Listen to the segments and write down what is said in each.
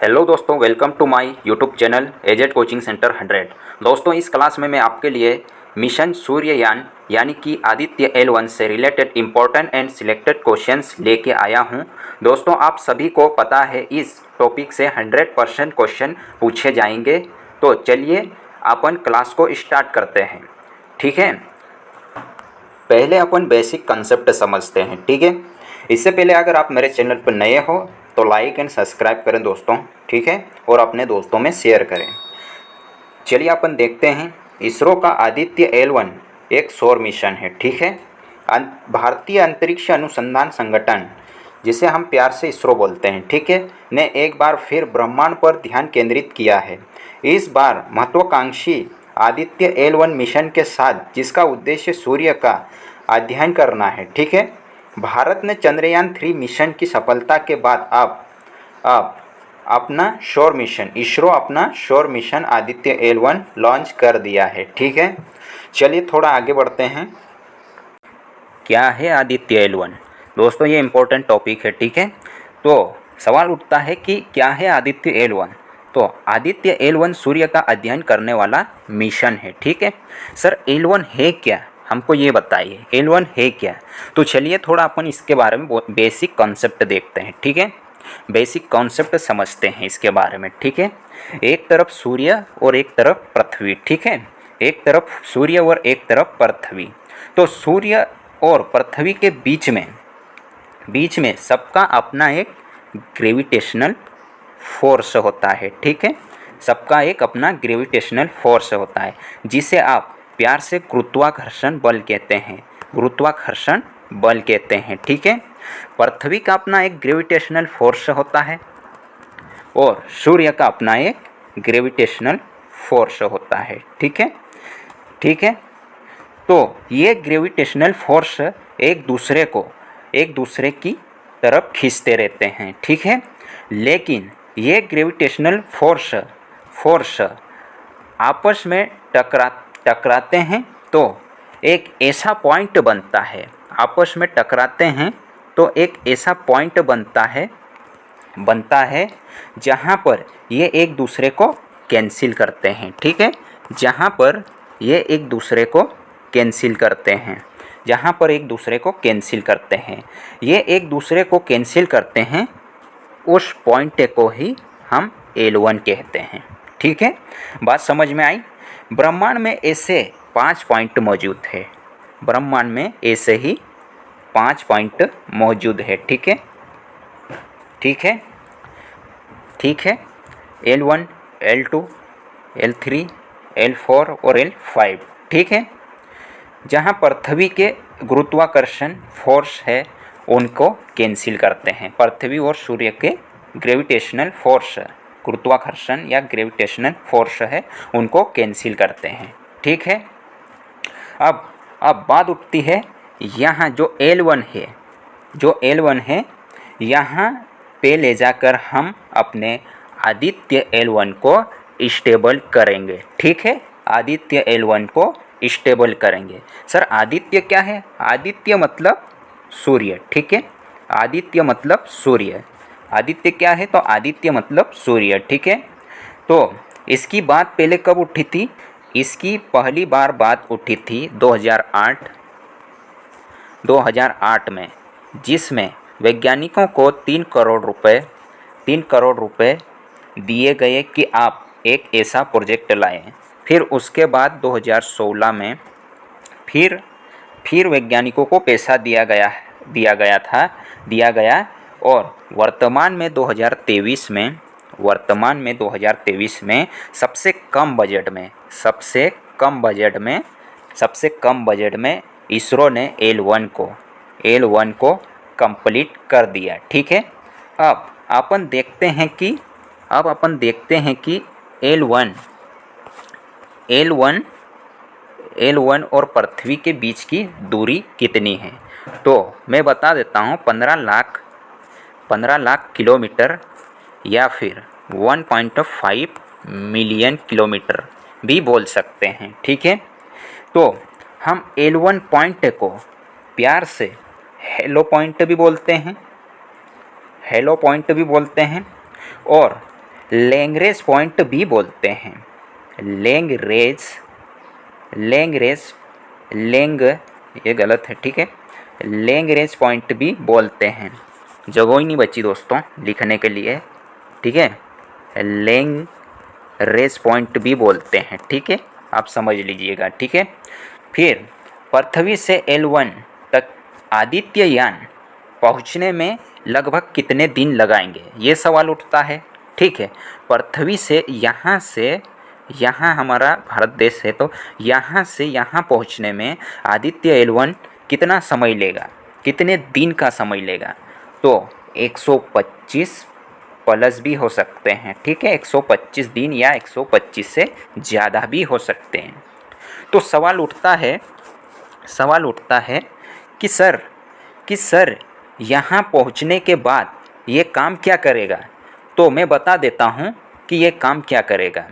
Hello दोस्तों, welcome to my YouTube channel A Z coaching centre 100। दोस्तों, इस क्लास में मैं आपके लिए मिशन सूर्ययान यानी कि आदित्य L1 से related important and selected questions लेके आया हूं। दोस्तों, आप सभी को पता है इस टॉपिक से 100% क्वेश्चन पूछे जाएंगे। तो चलिए अपन क्लास को स्टार्ट करते हैं। ठीक है, पहले अपन बेसिक कंसेप्ट समझते हैं। ठीक है, इससे पहले अगर आप मेरे चैनल पर नए हो तो लाइक एंड सब्सक्राइब करें दोस्तों। ठीक है, और अपने दोस्तों में शेयर करें। चलिए अपन देखते हैं। इसरो का आदित्य L1 एक सौर मिशन है। ठीक है, भारतीय अंतरिक्ष अनुसंधान संगठन, जिसे हम प्यार से इसरो बोलते हैं, ठीक है, ने एक बार फिर ब्रह्मांड पर ध्यान केंद्रित किया है। इस बार महत्वाकांक्षी आदित्य L1 मिशन के साथ, जिसका उद्देश्य सूर्य का अध्ययन करना है। ठीक है, भारत ने चंद्रयान 3 मिशन की सफलता के बाद अब अपना सौर मिशन, इसरो अपना सौर मिशन आदित्य L1 लॉन्च कर दिया है। ठीक है, चलिए थोड़ा आगे बढ़ते हैं। क्या है आदित्य L1? दोस्तों, ये इम्पोर्टेंट टॉपिक है। ठीक है, तो सवाल उठता है कि क्या है आदित्य L1? तो आदित्य L1 सूर्य का अध्ययन करने वाला मिशन है। ठीक है, सर L1 है क्या, हमको ये बताइए L1 है क्या। तो चलिए थोड़ा अपन इसके बारे में बेसिक कॉन्सेप्ट देखते हैं। ठीक है, बेसिक कॉन्सेप्ट समझते हैं इसके बारे में। ठीक है, एक तरफ सूर्य और एक तरफ पृथ्वी। ठीक है, एक तरफ सूर्य और एक तरफ पृथ्वी। तो सूर्य और पृथ्वी के बीच में सबका अपना एक ग्रेविटेशनल फोर्स होता है। ठीक है, सबका एक अपना ग्रेविटेशनल फोर्स होता है, जिसे आप प्यार से गुरुत्वाकर्षण बल कहते हैं। गुरुत्वाकर्षण बल कहते हैं। ठीक है, पृथ्वी का अपना एक ग्रेविटेशनल फोर्स होता है और सूर्य का अपना एक ग्रेविटेशनल फोर्स होता है। ठीक है, ठीक है, तो ये ग्रेविटेशनल फोर्स एक दूसरे की तरफ खींचते रहते हैं। ठीक है, लेकिन ये ग्रेविटेशनल फोर्स आपस में टकराते हैं तो एक ऐसा पॉइंट बनता है। आपस में टकराते हैं तो एक ऐसा पॉइंट बनता है जहाँ पर ये एक दूसरे को कैंसिल करते हैं। ठीक है, जहाँ पर ये एक दूसरे को कैंसिल करते हैं, जहाँ पर एक दूसरे को कैंसिल करते हैं, ये एक दूसरे को कैंसिल करते हैं, उस पॉइंट को ही हम L1 कहते हैं। ठीक है, बात समझ में आई। ब्रह्मांड में ऐसे 5 पॉइंट मौजूद है। ब्रह्मांड में ऐसे ही 5 पॉइंट मौजूद है। ठीक है, ठीक है, ठीक है, L1, L2, L3, L4 और L5। ठीक है, जहाँ पृथ्वी के गुरुत्वाकर्षण फोर्स है उनको कैंसिल करते हैं। पृथ्वी और सूर्य के ग्रेविटेशनल फोर्स, गुरुत्वाकर्षण या ग्रेविटेशनल फोर्स है, उनको कैंसिल करते हैं। ठीक है, अब बात उठती है, यहाँ जो L1 है यहाँ पे ले जाकर हम अपने आदित्य L1 को स्टेबल करेंगे। ठीक है, आदित्य L1 को स्टेबल करेंगे। सर आदित्य क्या है? आदित्य मतलब सूर्य। ठीक है, आदित्य मतलब सूर्य। आदित्य क्या है? तो आदित्य मतलब सूर्य। ठीक है, तो इसकी बात पहले कब उठी थी? इसकी पहली बार बात उठी थी 2008 में, जिसमें वैज्ञानिकों को 3 करोड़ रुपए दिए गए कि आप एक ऐसा प्रोजेक्ट लाएं। फिर उसके बाद 2016 में फिर वैज्ञानिकों को पैसा दिया गया और वर्तमान में 2023 में सबसे कम बजट में इसरो ने L1 को कंप्लीट कर दिया। ठीक है, अब अपन देखते हैं कि L1 और पृथ्वी के बीच की दूरी कितनी है। तो मैं बता देता हूँ, 15 लाख किलोमीटर या फिर 1.5 मिलियन किलोमीटर भी बोल सकते हैं। ठीक है, तो हम L1 पॉइंट को प्यार से हेलो पॉइंट भी बोलते हैं और लैंग्रेज पॉइंट भी बोलते हैं। लैंग्रेज लैंग्रेज लैंग ये गलत है, ठीक है, लैंग्रेज पॉइंट भी बोलते हैं। जगह ही नहीं बची दोस्तों लिखने के लिए, ठीक है। लैंग्रेज पॉइंट भी बोलते हैं, ठीक है, आप समझ लीजिएगा, ठीक है। फिर पृथ्वी से L1 तक आदित्ययान पहुंचने में लगभग कितने दिन लगाएंगे, ये सवाल उठता है, ठीक है। पृथ्वी से यहाँ हमारा भारत देश है, तो यहाँ से यहाँ पहुँचने में आदित्य L1 कितना समय लेगा, कितने दिन का समय लेगा, तो 125 प्लस भी हो सकते हैं, ठीक है, 125 दिन या 125 से ज़्यादा भी हो सकते हैं। तो सवाल उठता है कि सर यहाँ पहुँचने के बाद ये काम क्या करेगा। तो मैं बता देता हूँ कि ये काम क्या करेगा।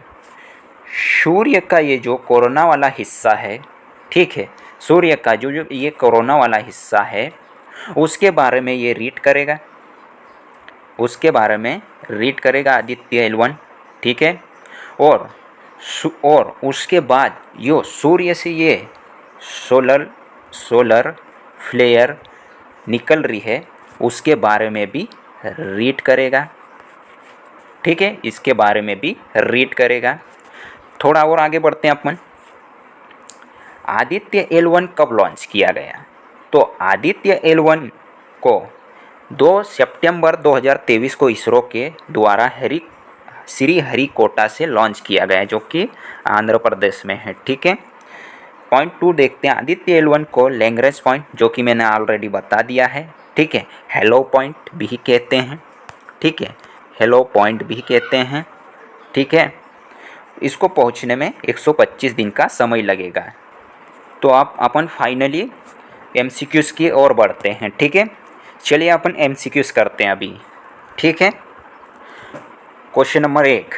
सूर्य का ये जो कोरोना वाला हिस्सा है, ठीक है, सूर्य का जो ये कोरोना वाला हिस्सा है उसके बारे में ये रीड करेगा आदित्य L1, ठीक है। और उसके बाद यो सूर्य से ये सोलर फ्लेयर निकल रही है उसके बारे में भी रीड करेगा, ठीक है, इसके बारे में भी रीड करेगा। थोड़ा और आगे बढ़ते हैं अपन। आदित्य L1 कब लॉन्च किया गया, तो आदित्य L1 को 2 सितंबर 2023 को इसरो के द्वारा श्रीहरिकोटा से लॉन्च किया गया, जो कि आंध्र प्रदेश में है, ठीक है। पॉइंट 2 देखते हैं। आदित्य L1 को लैंग्रेज पॉइंट, जो कि मैंने ऑलरेडी बता दिया है, ठीक है, हेलो पॉइंट भी कहते हैं, ठीक है, हेलो पॉइंट भी कहते हैं, ठीक है। इसको पहुंचने में 125 दिन का समय लगेगा। तो आप अपन फाइनली MCQs की ओर बढ़ते हैं, ठीक है। चलिए अपन MCQs करते हैं अभी, ठीक है। क्वेश्चन नंबर 1,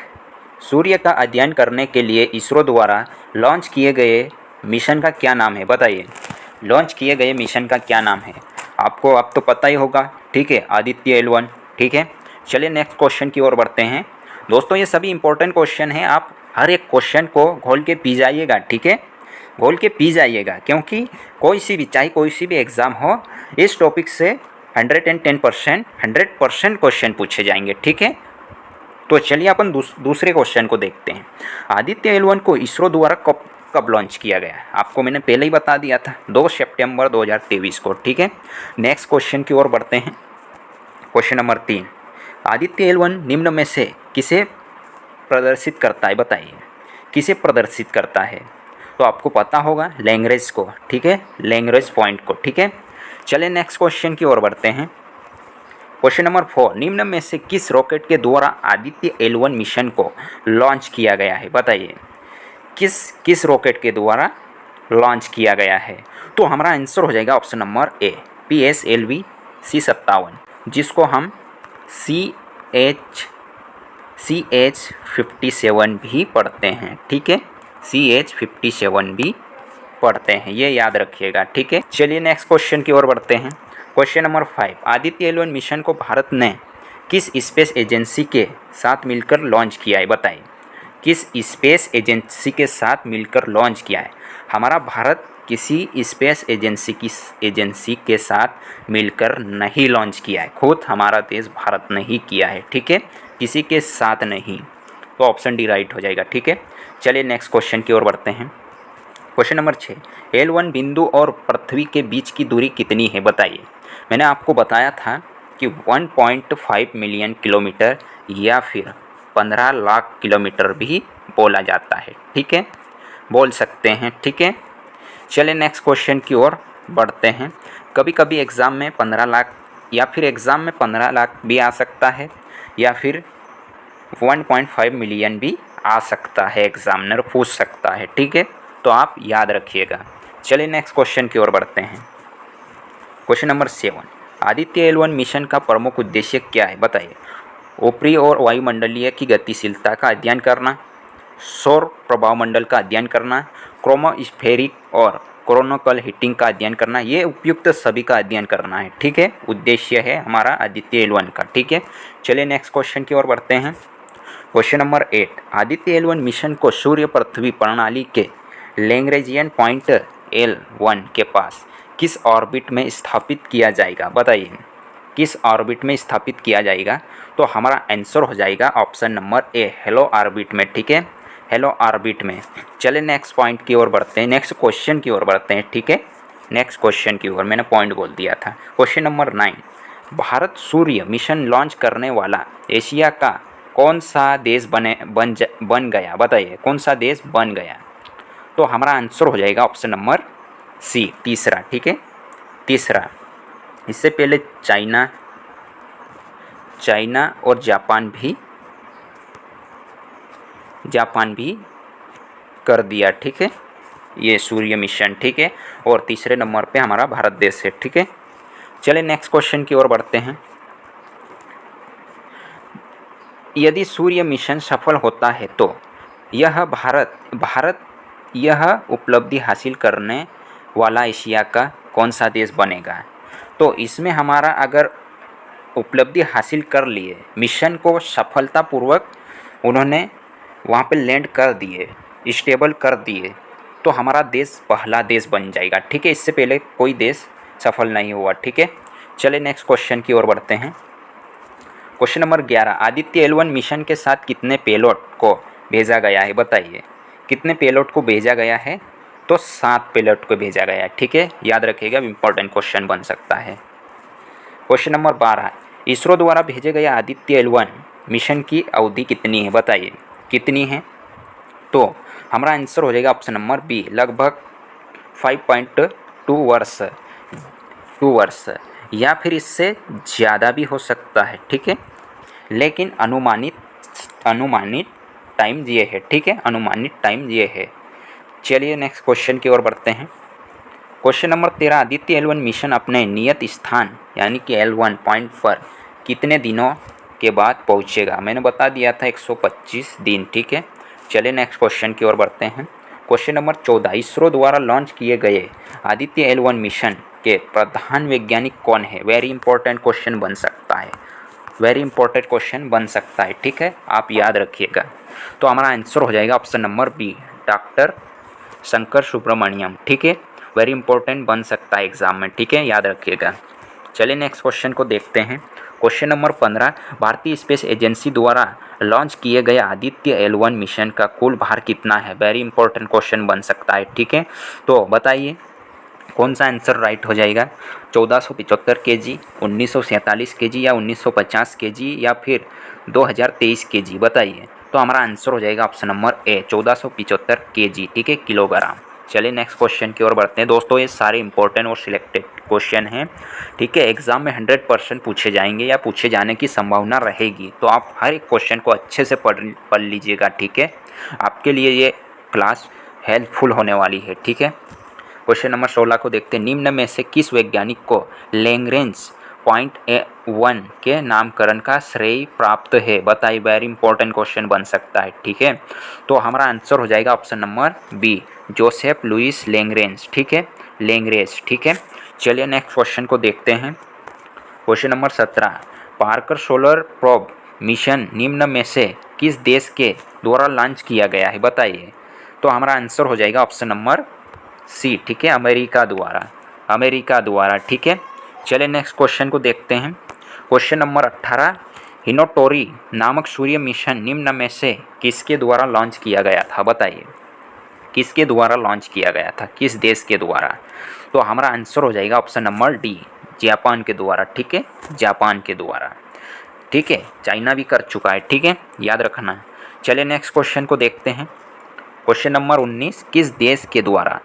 सूर्य का अध्ययन करने के लिए इसरो द्वारा लॉन्च किए गए मिशन का क्या नाम है, बताइए। लॉन्च किए गए मिशन का क्या नाम है, आपको अब तो पता ही होगा, ठीक है, आदित्य L1, ठीक है। चलिए नेक्स्ट क्वेश्चन की ओर बढ़ते हैं। दोस्तों ये सभी इंपॉर्टेंट क्वेश्चन हैं, आप हर एक क्वेश्चन को घोल के पी जाइएगा, ठीक है, घोल के पी जाइएगा, क्योंकि कोई सी भी एग्ज़ाम हो इस टॉपिक से 110% क्वेश्चन पूछे जाएंगे, ठीक है। तो चलिए अपन दूसरे क्वेश्चन को देखते हैं। आदित्य L1 को इसरो द्वारा कब लॉन्च किया गया, आपको मैंने पहले ही बता दिया था, 2 सितंबर 2023 को, ठीक है। नेक्स्ट क्वेश्चन की ओर बढ़ते हैं। क्वेश्चन नंबर 3, आदित्य L1 निम्न में से किसे प्रदर्शित करता है, बताइए, किसे प्रदर्शित करता है। तो आपको पता होगा लैंग्रेज को, ठीक है, लैंग्रेज पॉइंट को, ठीक है। चलिए नेक्स्ट क्वेश्चन की ओर बढ़ते हैं। क्वेश्चन नंबर 4, निम्न में से किस रॉकेट के द्वारा आदित्य L1 मिशन को लॉन्च किया गया है, बताइए, किस रॉकेट के द्वारा लॉन्च किया गया है। तो हमारा आंसर हो जाएगा ऑप्शन नंबर ए, PSLV C57, जिसको हम CH57 भी पढ़ते हैं, ठीक है, CH57 भी पढ़ते हैं, ये याद रखिएगा, ठीक है। चलिए नेक्स्ट क्वेश्चन की ओर बढ़ते हैं। Question number 5, Aditya L1 mission को भारत ने किस स्पेस एजेंसी के साथ मिलकर लॉन्च किया है, बताइए, किस स्पेस एजेंसी के साथ मिलकर लॉन्च किया है। हमारा भारत किसी स्पेस एजेंसी के साथ मिलकर नहीं लॉन्च किया है, खुद हमारा देश भारत नहीं किया है, ठीक है, किसी के साथ नहीं। तो ऑप्शन डी राइट हो जाएगा, ठीक है। चलिए नेक्स्ट क्वेश्चन की ओर बढ़ते हैं। क्वेश्चन नंबर 6, L1 बिंदु और पृथ्वी के बीच की दूरी कितनी है, बताइए। मैंने आपको बताया था कि 1.5 मिलियन किलोमीटर या फिर 15 लाख किलोमीटर भी बोला जाता है, ठीक है, बोल सकते हैं, ठीक है। चलिए नेक्स्ट क्वेश्चन की ओर बढ़ते हैं। कभी कभी एग्ज़ाम में 15 लाख या फिर एग्ज़ाम में 15 लाख भी आ सकता है, या फिर 1.5 मिलियन भी आ सकता है, एग्जामिनर पूछ सकता है, ठीक है, तो आप याद रखिएगा। चलिए नेक्स्ट क्वेश्चन की ओर बढ़ते हैं। Question number 7, Aditya L1 mission का प्रमुख उद्देश्य क्या है, बताइए। ऊपरी और वायुमंडलीय की गतिशीलता का अध्ययन करना, सौर प्रभाव मंडल का अध्ययन करना, क्रोमोस्फेरिक और कोरोनोकल हीटिंग का अध्ययन करना, ये उपयुक्त सभी का अध्ययन करना है, ठीक है, उद्देश्य है हमारा आदित्य L1 का, ठीक है। चलिए नेक्स्ट क्वेश्चन की ओर बढ़ते हैं। Question number 8, Aditya L1 mission को सूर्य पृथ्वी प्रणाली के लैग्रेंजियन पॉइंट L1 के पास किस ऑर्बिट में स्थापित किया जाएगा? बताइए किस ऑर्बिट में स्थापित किया जाएगा? तो हमारा आंसर हो जाएगा ऑप्शन नंबर ए, हेलो ऑर्बिट में। ठीक है, हेलो ऑर्बिट में। चले नेक्स्ट पॉइंट की ओर बढ़ते हैं, नेक्स्ट क्वेश्चन की ओर बढ़ते हैं। ठीक है, नेक्स्ट क्वेश्चन की ओर, मैंने पॉइंट बोल दिया था। क्वेश्चन नंबर 9, भारत सूर्य मिशन लॉन्च करने वाला एशिया का कौन सा देश बन गया? बताइए कौन सा देश बन गया? तो हमारा आंसर हो जाएगा ऑप्शन नंबर सी, तीसरा। ठीक है, तीसरा। इससे पहले चाइना और जापान भी कर दिया। ठीक है, ये सूर्य मिशन। ठीक है, और तीसरे नंबर पे हमारा भारत देश है। ठीक है, चलिए नेक्स्ट क्वेश्चन की ओर बढ़ते हैं। यदि सूर्य मिशन सफल होता है तो भारत यह उपलब्धि हासिल करने वाला एशिया का कौन सा देश बनेगा? तो इसमें हमारा अगर उपलब्धि हासिल कर लिए, मिशन को सफलतापूर्वक उन्होंने वहाँ पे लैंड कर दिए, स्टेबल कर दिए, तो हमारा देश पहला देश बन जाएगा। ठीक है, इससे पहले कोई देश सफल नहीं हुआ। ठीक है, चलिए नेक्स्ट क्वेश्चन की ओर बढ़ते हैं। Question number 11, Aditya L1 mission के साथ कितने पेलोड को भेजा गया है? बताइए कितने पेलोड को भेजा गया है? तो 7 पेलोड को भेजा गया है। ठीक है, याद रखिएगा, इंपॉर्टेंट क्वेश्चन बन सकता है। क्वेश्चन नंबर 12, इसरो द्वारा भेजे गए आदित्य L1 मिशन की अवधि कितनी है? बताइए कितनी है? तो हमारा आंसर हो जाएगा ऑप्शन नंबर बी, लगभग 5.2 वर्ष, 2 वर्ष, या फिर इससे ज़्यादा भी हो सकता है। ठीक है, लेकिन अनुमानित टाइम ये है। ठीक है, अनुमानित टाइम ये है। चलिए नेक्स्ट क्वेश्चन की ओर बढ़ते हैं। Question number 13, Aditya L1 mission अपने नियत स्थान यानी कि L1 पॉइंट पर कितने दिनों के बाद पहुंचेगा? मैंने बता दिया था 125 दिन। ठीक है, चलिए नेक्स्ट क्वेश्चन की ओर बढ़ते हैं। क्वेश्चन नंबर 14, इसरो द्वारा लॉन्च किए गए आदित्य L1 मिशन के प्रधान वैज्ञानिक कौन है? वेरी इंपॉर्टेंट क्वेश्चन बन सकता है, वेरी इंपॉर्टेंट क्वेश्चन बन सकता है। ठीक है, आप याद रखिएगा। तो हमारा आंसर हो जाएगा option number B, doctor Shankar Subramaniam. ठीक है, वेरी इंपॉर्टेंट बन सकता है एग्जाम में। ठीक है, याद रखिएगा। चलिए नेक्स्ट क्वेश्चन को देखते हैं। क्वेश्चन नंबर 15, भारतीय स्पेस एजेंसी द्वारा लॉन्च किए गए आदित्य L1 मिशन का कुल भार कितना है? वेरी इंपॉर्टेंट क्वेश्चन बन सकता है। ठीक है, तो बताइए कौन सा आंसर राइट हो जाएगा? 1475 kg, 1947 kg या 1950 kg या फिर 2023 kg? बताइए। तो हमारा आंसर हो जाएगा ऑप्शन नंबर ए, 1475 kg। ठीक है, किलोग्राम। चलिए नेक्स्ट क्वेश्चन की ओर बढ़ते हैं। दोस्तों ये सारे इंपॉर्टेंट और सिलेक्टेड क्वेश्चन हैं। ठीक है, एग्जाम में 100% पूछे जाएंगे या पूछे जाने की संभावना रहेगी, तो आप हर एक क्वेश्चन को अच्छे से पढ़ लीजिएगा। ठीक है, आपके लिए ये क्लास हेल्पफुल होने वाली है। ठीक है, क्वेश्चन नंबर 16 को देखते हैं। निम्न में से किस वैज्ञानिक को लैग्रेंज पॉइंट L1 के नामकरण का श्रेय प्राप्त है? बताइए, वेरी इंपॉर्टेंट क्वेश्चन बन सकता है। ठीक है, तो हमारा आंसर हो जाएगा option number B, Joseph Louis Lagrange. ठीक है, लैग्रेंज। ठीक है, चलिए नेक्स्ट क्वेश्चन को देखते हैं। Question number 17, Parker solar probe mission निम्न में से किस देश के द्वारा लॉन्च किया गया है? बताइए। तो हमारा आंसर हो जाएगा ऑप्शन नंबर सी। ठीक है, अमेरिका द्वारा। ठीक है, चलिए नेक्स्ट क्वेश्चन को देखते हैं। क्वेश्चन नंबर 18, हिनोटोरी नामक सूर्य मिशन निम्न में से किसके द्वारा लॉन्च किया गया था? बताइए किसके द्वारा लॉन्च किया गया था, किस देश के द्वारा? तो हमारा आंसर हो जाएगा ऑप्शन नंबर डी, जापान के द्वारा। ठीक है, जापान के द्वारा। ठीक है, चाइना भी कर चुका है। ठीक है, याद रखना। चलिए नेक्स्ट क्वेश्चन को देखते हैं। क्वेश्चन नंबर 19, किस देश के द्वारा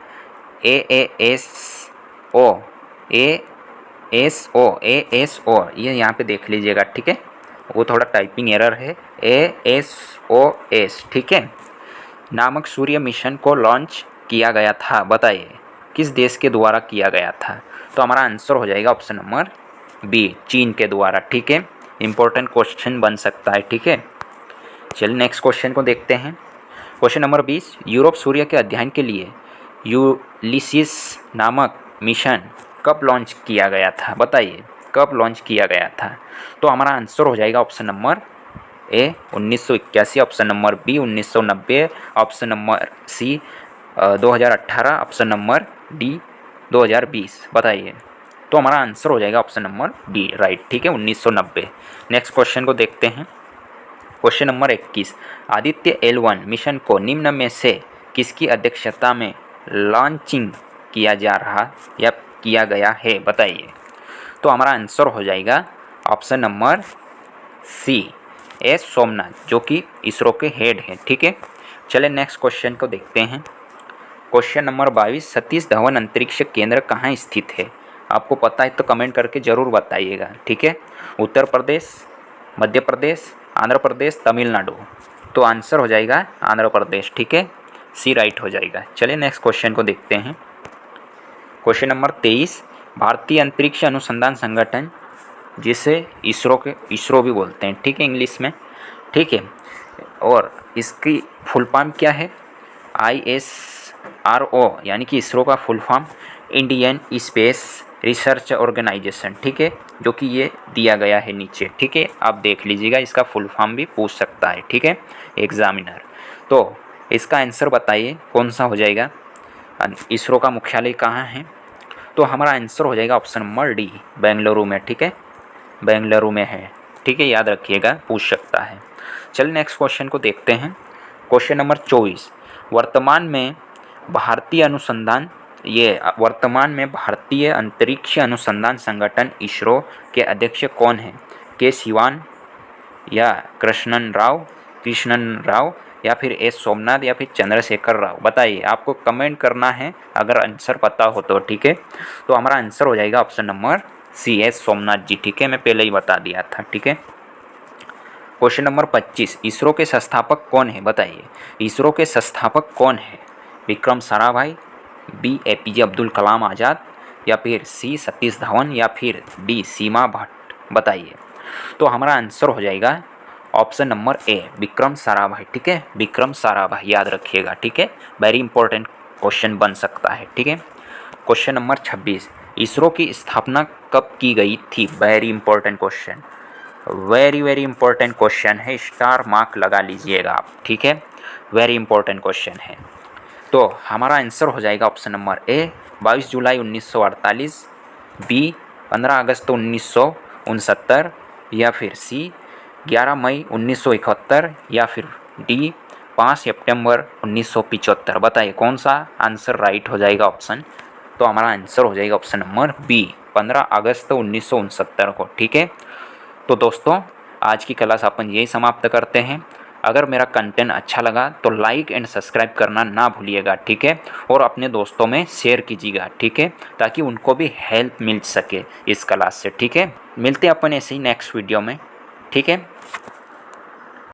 ASO ये यहाँ पे देख लीजिएगा। ठीक है, वो थोड़ा टाइपिंग एरर है। ASOS, ठीक है, नामक सूर्य मिशन को लॉन्च किया गया था? बताइए किस देश के द्वारा किया गया था? तो हमारा आंसर हो जाएगा ऑप्शन नंबर बी, चीन के द्वारा। ठीक है, इंपॉर्टेंट क्वेश्चन बन सकता है। ठीक है, चलिए नेक्स्ट क्वेश्चन को देखते हैं। क्वेश्चन नंबर 20, यूरोप सूर्य के अध्ययन के लिए यूलिसिस नामक मिशन कब लॉन्च किया गया था? बताइए कब लॉन्च किया गया था? तो हमारा आंसर हो जाएगा option number A 1981, option number B 1990, option number C 2018, option number D 2020। बताइए। तो हमारा आंसर हो जाएगा ऑप्शन नंबर डी, राइट। ठीक है, 1990। नेक्स्ट क्वेश्चन को देखते हैं। Question number 21, Aditya L1 mission को निम्न में से किसकी अध्यक्षता में लॉन्चिंग किया जा रहा या किया गया है? बताइए। तो हमारा आंसर हो जाएगा option number C S Somnath, जो कि इसरो के हेड हैं। ठीक है, चलिए नेक्स्ट क्वेश्चन को देखते हैं। क्वेश्चन नंबर 22, सतीश धवन अंतरिक्ष केंद्र कहाँ स्थित है? आपको पता है तो कमेंट करके ज़रूर बताइएगा। ठीक है, उत्तर प्रदेश, मध्य प्रदेश, आंध्र प्रदेश, तमिलनाडु। तो आंसर हो जाएगा आंध्र प्रदेश। ठीक है, सी राइट हो जाएगा। चलिए नेक्स्ट क्वेश्चन को देखते हैं। क्वेश्चन नंबर 23, भारतीय अंतरिक्ष अनुसंधान संगठन, जिसे इसरो भी बोलते हैं, ठीक है, इंग्लिश में। ठीक है, और इसकी फुल फॉर्म क्या है? ISRO, यानी कि इसरो का full form Indian Space Research Organisation. ठीक है, जो कि ये दिया गया है नीचे। ठीक है, आप देख लीजिएगा, इसका फुल फॉर्म भी पूछ सकता है। ठीक है, एग्जामिनर। तो इसका आंसर बताइए कौन सा हो जाएगा? इसरो का मुख्यालय कहाँ है? तो हमारा आंसर हो जाएगा ऑप्शन नंबर डी, बेंगलुरु में। ठीक है, बेंगलुरु में है। ठीक है, याद रखिएगा, पूछ सकता है। चलिए नेक्स्ट क्वेश्चन को देखते हैं। क्वेश्चन नंबर 24, वर्तमान में भारतीय अंतरिक्ष अनुसंधान संगठन इसरो के अध्यक्ष कौन हैं? के सिवान या कृष्णन राव या फिर एस सोमनाथ या फिर चंद्रशेखर राव? बताइए, आपको कमेंट करना है अगर आंसर पता हो तो। ठीक है, तो हमारा आंसर हो जाएगा option number C S Somnath ji. ठीक है, मैं पहले ही बता दिया था। ठीक है, क्वेश्चन नंबर 25, इसरो के संस्थापक कौन है? बताइए, इसरो के संस्थापक कौन है? विक्रम साराभाई, बी APJ अब्दुल कलाम आज़ाद, या फिर सी सतीश धवन, या फिर डी सीमा भट्ट? बताइए। तो हमारा आंसर हो जाएगा ऑप्शन नंबर ए, विक्रम साराभाई। ठीक है, विक्रम साराभाई, याद रखिएगा। ठीक है, वेरी इंपॉर्टेंट क्वेश्चन बन सकता है। ठीक है, क्वेश्चन नंबर 26, इसरो की स्थापना कब की गई थी? Very important question, very important question है, स्टार मार्क लगा लीजिएगा आप। ठीक है, वेरी इंपॉर्टेंट क्वेश्चन है। तो हमारा आंसर हो जाएगा ऑप्शन नंबर ए, 22 जुलाई 1948, बी 15 अगस्त 1969, या फिर सी 11 मई 1971, या फिर डी 5 सितंबर 1975। बताइए कौन सा आंसर राइट हो जाएगा ऑप्शन? तो हमारा आंसर हो जाएगा ऑप्शन नंबर बी, 15 अगस्त 1969 को। ठीक है, तो दोस्तों आज की क्लास अपन यही समाप्त करते हैं। अगर मेरा कंटेंट अच्छा लगा तो लाइक एंड सब्सक्राइब करना ना भूलिएगा। ठीक है, और अपने दोस्तों में शेयर कीजिएगा। ठीक है, ताकि उनको भी हेल्प मिल सके इस क्लास से। ठीक है, मिलते हैं अपन ऐसे ही नेक्स्ट वीडियो में। ठीक है।